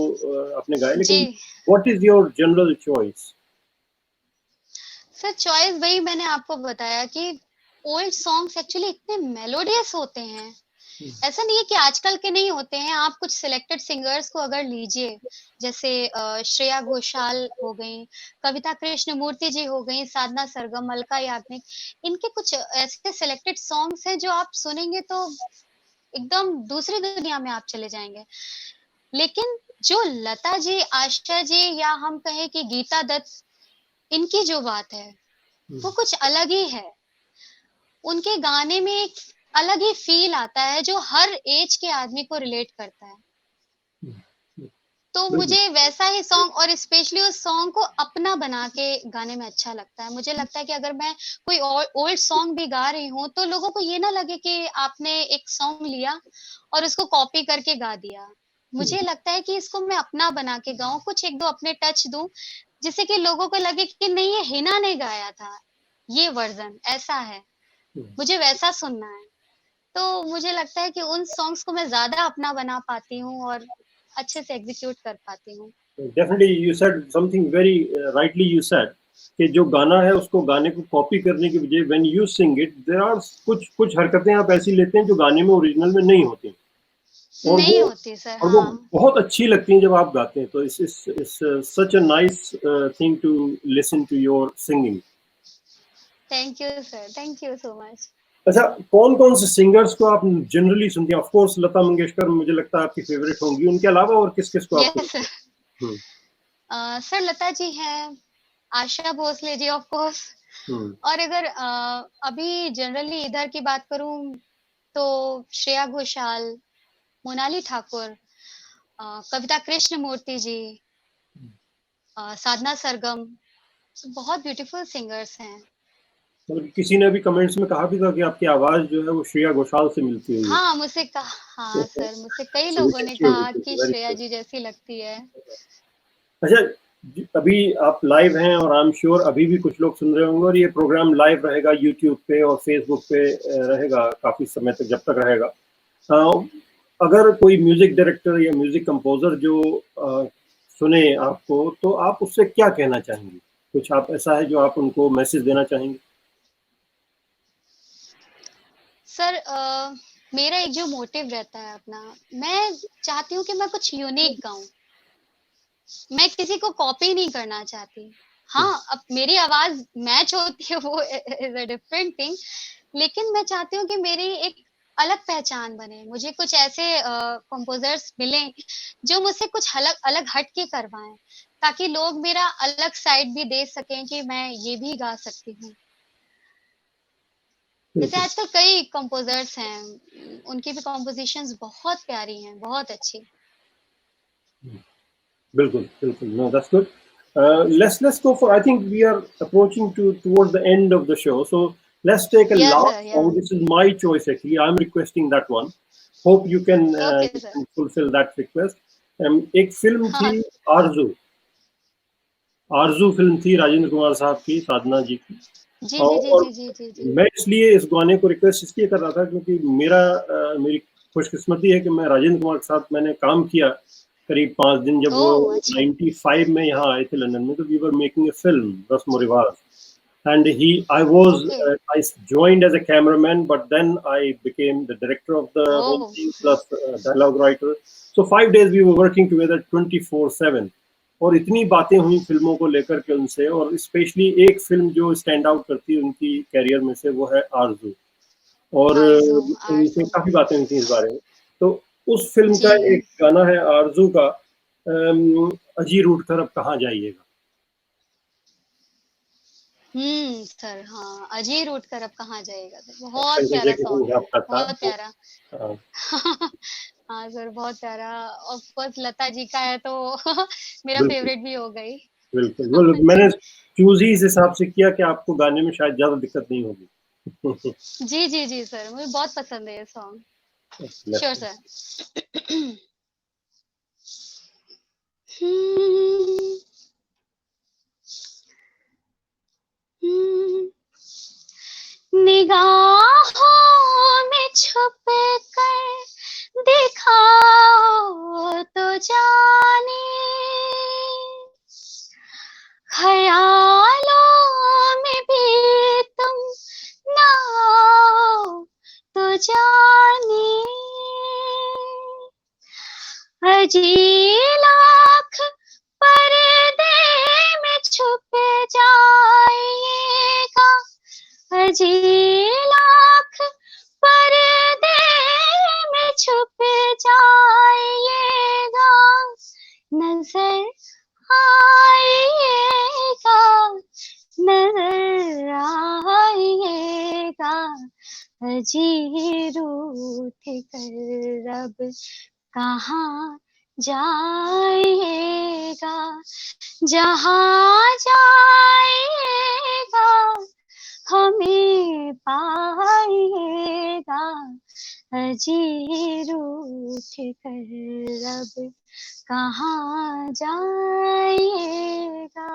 आपने गाए, जी लेकिन what is your general choice? Sir, choice वही मैंने आपको बताया कि ओल्ड सॉन्ग्स एक्चुअली इतने मेलोडियस होते हैं। ऐसा नहीं है कि आजकल के नहीं होते हैं, आप कुछ सिलेक्टेड सिंगर्स को अगर लीजिए, जैसे श्रेया घोषाल हो गई, कविता कृष्णमूर्ति जी हो गई, साधना सरगम, अलका याग्निक, इनके कुछ ऐसे सिलेक्टेड सॉन्ग्स हैं जो आप सुनेंगे तो एकदम दूसरी दुनिया में आप चले जाएंगे। लेकिन जो लता जी, आशा जी, या हम कहें कि गीता दत्त, इनकी जो बात है वो कुछ अलग ही है। उनके गाने में एक अलग ही फील आता है जो हर एज के आदमी को रिलेट करता है। तो बिल्कुल। मुझे वैसा ही सॉन्ग, और स्पेशली उस सॉन्ग को अपना बना के गाने में अच्छा लगता है। मुझे लगता है कि अगर मैं कोई ओल्ड सॉन्ग भी गा रही हूँ तो लोगों को ये ना लगे कि आपने एक सॉन्ग लिया और उसको कॉपी करके गा दिया। मुझे लगता है कि इसको मैं अपना बना के गाऊं, कुछ एक दो अपने टच दूं, जिससे कि लोगों को लगे कि नहीं, ये हिना ने गाया था, ये वर्जन ऐसा है, मुझे वैसा सुनना है। तो मुझे लगता है कि उन सॉन्ग्स को मैं ज्यादा अपना बना पाती हूँ और अच्छे से एग्जीक्यूट कर पाती हूँ। Definitely you said something very rightly, you said कि जो गाना है उसको गाने को कॉपी करने की बजाय when you sing it there are कुछ कुछ हरकतें आप ऐसी लेते हैं जो गाने में ओरिजिनल में नहीं होती, और नहीं होती सर, वो हाँ। बहुत अच्छी लगती हैं जब आप गाते हैं। तो इस such a nice thing to listen to your singing. Thank you sir, thank you so much. अच्छा, कौन कौन से सिंगर्स को आप जनरली सुनती हैं? ऑफ कोर्स लता मंगेशकर मुझे लगता है आपकी फेवरेट होंगी, उनके अलावा और किस किस को आप यस सुनते सर। हैं? हम्म। सर लता जी हैं, आशा भोसले जी ऑफ कोर्स, हम्म। और अगर अभी जनरली इधर की बात करूं तो श्रेया घोषाल, मोनाली ठाकुर, कविता कृष्णमूर्ति जी, साधना सरगम, बहुत ब्यूटीफुल सिंगर्स हैं। मतलब किसी ने भी कमेंट्स में कहा भी था कि आपकी आवाज जो है वो श्रेया घोषाल से मिलती हुई है। हाँ, मुझसे कहा, हाँ सर, मुझसे कई So, which लोगों is ने true, कहा which is कि very श्रेया true. जी जैसी लगती है। अच्छा, अभी आप लाइव हैं और आई एम श्योर अभी भी कुछ लोग सुन रहे होंगे, और ये प्रोग्राम लाइव रहेगा यूट्यूब पे और फेसबुक पे रहेगा काफी समय तक, जब तक रहेगा। अगर कोई म्यूजिक डायरेक्टर या म्यूजिक कंपोजर जो सुने आपको, तो आप उससे क्या कहना चाहेंगे? कुछ आप ऐसा है जो आप उनको मैसेज देना चाहेंगे? सर मेरा एक जो मोटिव रहता है अपना, मैं चाहती हूँ कि मैं कुछ यूनिक गाऊं। मैं किसी को कॉपी नहीं करना चाहती। हाँ, अब मेरी आवाज मैच होती है वो इज अ डिफरेंट थिंग, लेकिन मैं चाहती हूँ कि मेरी एक अलग पहचान बने। मुझे कुछ ऐसे कंपोजर्स मिलें जो मुझसे कुछ अलग अलग हट के करवाएं, ताकि लोग मेरा अलग साइड भी देख सकें कि मैं ये भी गा सकती हूँ। जैसे बिल्कुल आजकल कई कंपोजर्स हैं, उनकी भी कॉम्पोजिशंस बहुत प्यारी हैं, बहुत अच्छी। बिल्कुल बिल्कुल, no that's good. Let's go for, I think we are approaching towards the end of the show, so let's take a yes last sir, song. या। This is my choice actually, I'm requesting that one. Hope okay you sir. can fulfill that request. एक film थी हाँ। आरजू, आरजू film थी राजेंद्र कुमार साहब की, साधना जी की। जी जी जी और जी जी जी जी। मैं इसलिए इस गाने को रिक्वेस्ट इसलिए कर रहा था क्योंकि मेरी खुशकिस्मती है कि मैं राजेंद्र कुमार के साथ मैंने काम किया करीब 5 दिन, जब वो ओह अच्छा। 95 में यहाँ आए थे लंदन में, तो we were making a film रस्म और रिवाज, and I was okay. I joined as a cameraman, but then I became the director of the whole oh. thing plus dialogue writer. So 5 days we were working together 24/7, और इतनी बातें हुई फिल्मों को लेकर के उनसे, और स्पेशली एक फिल्म जो स्टैंड आउट करती है उनकी कैरियर में से वो है आरजू, और आरज़ू, उनसे आरज़ू। काफी बातें हुई थी इस बारे में। तो उस फिल्म का जी। एक गाना है आरजू का, अजी रूठ कर अब कहाँ जाइएगा। सर हाँ, अजीर उठकर अब कहाँ जाएगा, तो बहुत शंकर प्यारा जयकिशन सॉन्ग है, साहब का था बहुत वो। प्यारा। हाँ, हाँ सर, बहुत प्यारा। ऑफ कोर्स लता जी का है तो मेरा बिल्कुल फेवरेट भी हो गई। बिल्कुल, वो मैंने जी चूज ही इस हिसाब से किया कि आपको गाने में शायद ज्यादा दिक्कत नहीं होगी। जी जी जी सर, मुझे बहुत पसंद है ये song. Sure Let's- sir. Hmm, hmm, निगाहों में छुप कर दिखाओ तो जाने, ख्यालों में भी तुम ना आओ तो जाने, अजी लाख पर्दे में छुप जाइएगा, अजी लाख पर्दे में छुप जाइएगा, नजर आइएगा, नजर आइएगा, अजी रूठ कर अब कहाँ जाइएगा, जहाँ जाइएगा हमें पाइएगा, अजी रूठ कर अब कहाँ जाइएगा,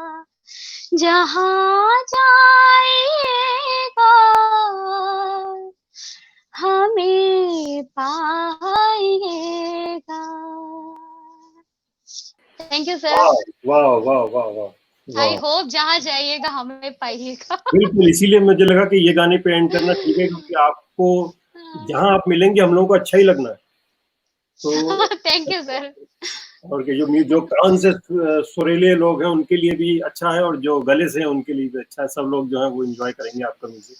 जहाँ जाइएगा हमें पाइएगा। Thank you sir. वाह वाह वाह वाह आई वाह, होप जहाँ जाइएगा हमें पाइएगा। बिल्कुल। इसीलिए मुझे लगा कि ये गाने पे एंड करना ठीक है, क्योंकि आपको जहां आप मिलेंगे हम लोगों को अच्छा ही लगना है। तो थैंक यू सर। और कि जो कान से सुरीले लोग हैं उनके लिए भी अच्छा है, और जो गले से हैं उनके लिए भी अच्छा है। सब लोग जो है वो एंजॉय करेंगे आपका म्यूजिक।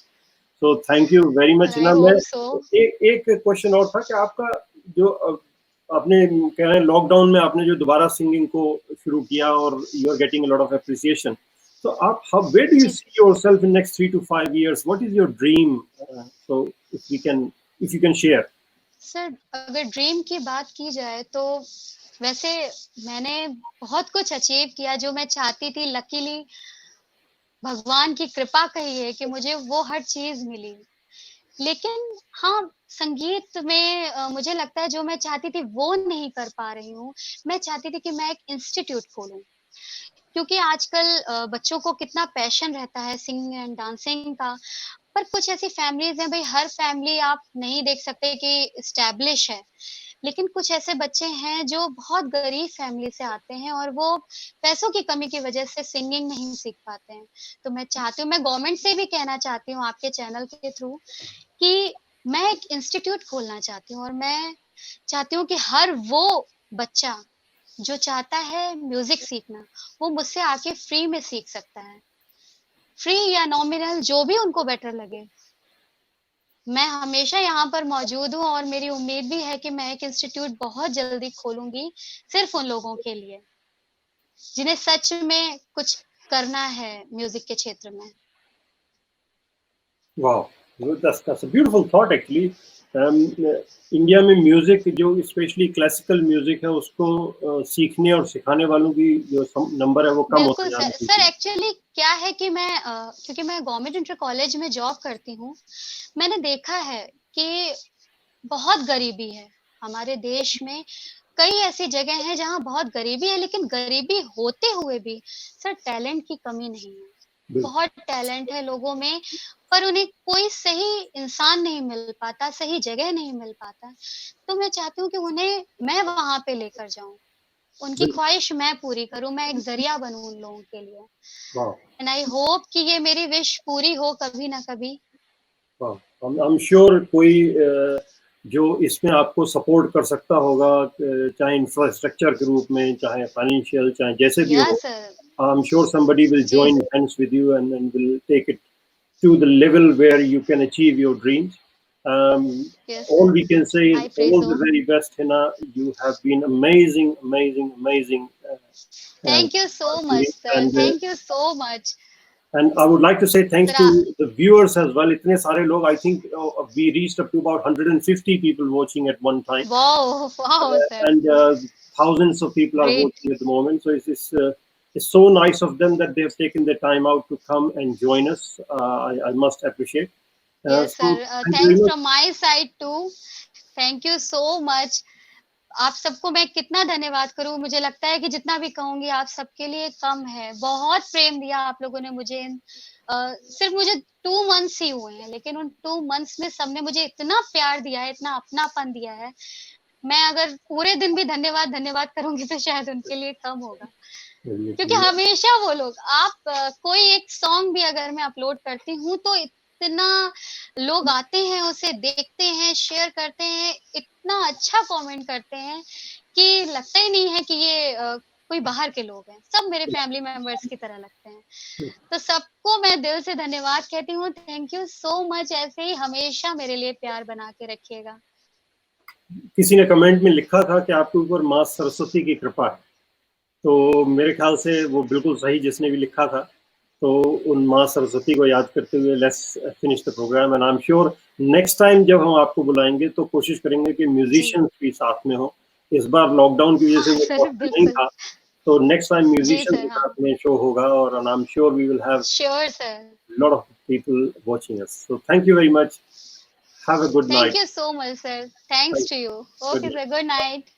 तो thank you very much I Hina. मैं होप सो। एक क्वेश्चन और था कि आपका जो आपने कह रहे हैं लॉकडाउन में आपने जो दोबारा सिंगिंग को शुरू किया और you are getting a lot of appreciation, तो आप हाउ वेयर डू यू जी see yourself in next 3 to 5 years? What is your dream? So if you can share. Sir, अगर ड्रीम की बात की जाए तो वैसे मैंने बहुत कुछ अचीव किया जो मैं चाहती थी। लकीली भगवान की कृपा कहिए कि मुझे वो हर चीज मिली। लेकिन हाँ, संगीत में मुझे लगता है जो मैं चाहती थी वो नहीं कर पा रही हूँ। मैं चाहती थी कि मैं एक इंस्टीट्यूट खोलूँ, क्योंकि आजकल बच्चों को कितना पैशन रहता है सिंगिंग एंड डांसिंग का। पर कुछ ऐसी फैमिलीज हैं, भाई हर फैमिली आप नहीं देख सकते कि एस्टैब्लिश है। लेकिन कुछ ऐसे बच्चे हैं जो बहुत गरीब फैमिली से आते हैं और वो पैसों की कमी की वजह से सिंगिंग नहीं सीख पाते हैं। तो मैं चाहती हूँ, मैं गवर्नमेंट से भी कहना चाहती हूँ आपके चैनल के थ्रू कि मैं एक इंस्टीट्यूट खोलना चाहती हूँ, और मैं चाहती हूँ कि हर वो बच्चा जो चाहता है म्यूजिक सीखना, वो मुझसे आके फ्री में सीख सकता है। फ्री या नॉमिनल जो भी उनको बेटर लगे। मैं हमेशा यहाँ पर मौजूद हूँ और मेरी उम्मीद भी है कि मैं एक इंस्टीट्यूट बहुत जल्दी खोलूंगी, सिर्फ उन लोगों के लिए जिन्हें सच में कुछ करना है म्यूजिक के क्षेत्र में। Wow, that's a beautiful thought actually. India में म्यूजिक जो स्पेशली क्लासिकल म्यूजिक है उसको सीखने और सिखाने वालों की जो नंबर है वो कम होता बिल्कुल जा सर। रहा सर है। एक्चुअली क्या है कि मैं क्योंकि मैं गवर्नमेंट इंटर कॉलेज में जॉब करती हूँ, मैंने देखा है कि बहुत गरीबी है हमारे देश में। कई ऐसी जगह हैं जहाँ बहुत गरीबी है, लेकिन गरीबी होते हुए भी सर टैलेंट की कमी नहीं है। बिल्कुल बहुत टैलेंट है लोगों में, पर उन्हें कोई सही इंसान नहीं मिल पाता, सही जगह नहीं मिल पाता। तो मैं चाहती हूँ कि उन्हें मैं वहां पे लेकर जाऊं, उनकी बिल्कुल। ख्वाहिश मैं पूरी करूं, मैं एक जरिया बनूं उन लोगों के लिए। वाह एंड आई होप कि ये मेरी विश पूरी हो कभी ना कभी। वाह, I'm sure कोई जो इसमें आपको सपोर्ट कर सकता होगा, चाहे इंफ्रास्ट्रक्चर के रूप में, चाहे फाइनेंशियल, चाहे जैसे भी हो, yes sir. I'm sure somebody will जी join hands with you and will take it to the level where you can achieve your dreams. Um, yes all sir, we can say is I pray all so. the very best, Hina. You have been amazing, amazing, amazing. Thank you so much sir, And thank you so much. and I would like to say thanks sir to the viewers as well. इतने सारे लोग, I think we reached up to about 150 people watching at one time, wow wow sir, and thousands of people are great. watching at the moment. So it's so nice of them that they have taken the time out to come and join us. I must appreciate. Yes So sir, thank you very thanks much. From my side too. Thank you so much. आप सबको मैं कितना धन्यवाद करूं, मुझे लगता है कि जितना भी कहूंगी आप सबके लिए कम है। बहुत प्रेम दिया आप लोगों ने मुझे। सिर्फ मुझे 2 मंथ्स ही हुए हैं, लेकिन उन 2 मंथ्स में सबने मुझे इतना प्यार दिया है, इतना अपनापन दिया है। मैं अगर पूरे दिन भी धन्यवाद धन्यवाद करूंगी तो शायद उनके लिए कम होगा, क्योंकि हमेशा वो लोग आप कोई एक सॉन्ग भी अगर मैं अपलोड करती हूँ तो इतना लोग आते हैं, उसे देखते हैं, शेयर करते हैं, इतना अच्छा कमेंट करते हैं कि लगता ही नहीं है कि ये कोई बाहर के लोग हैं। सब मेरे फैमिली मेंबर्स की तरह लगते हैं। तो सबको मैं दिल से धन्यवाद कहती हूँ। Thank you so much. ऐसे ही हमेशा मेरे लिए प्यार बना के रखिएगा। किसी ने कमेंट में लिखा था कि आपके ऊपर माँ सरस्वती की कृपा है, तो मेरे ख्याल से वो बिल्कुल सही जिसने भी लिखा था। तो उन माँ सरस्वती को याद करते हुए let's finish the programme and I am sure next time जब हम आपको बुलाएंगे तो कोशिश करेंगे कि जी। म्यूजिशियंस भी साथ में हो। इस बार लॉकडाउन की वजह से हाँ वो सर, पॉसिबल नहीं बिल्कुल। था, तो नेक्स्ट टाइम जी म्यूजिशियंस सर, के हाँ। साथ में शो होगा और I am sure we will have sure sir. lot of people watching us. So thank you very much. Have a good Thank night. you so much, sir. Thanks Thank to you. you. Good Okay, night. sir. Good night.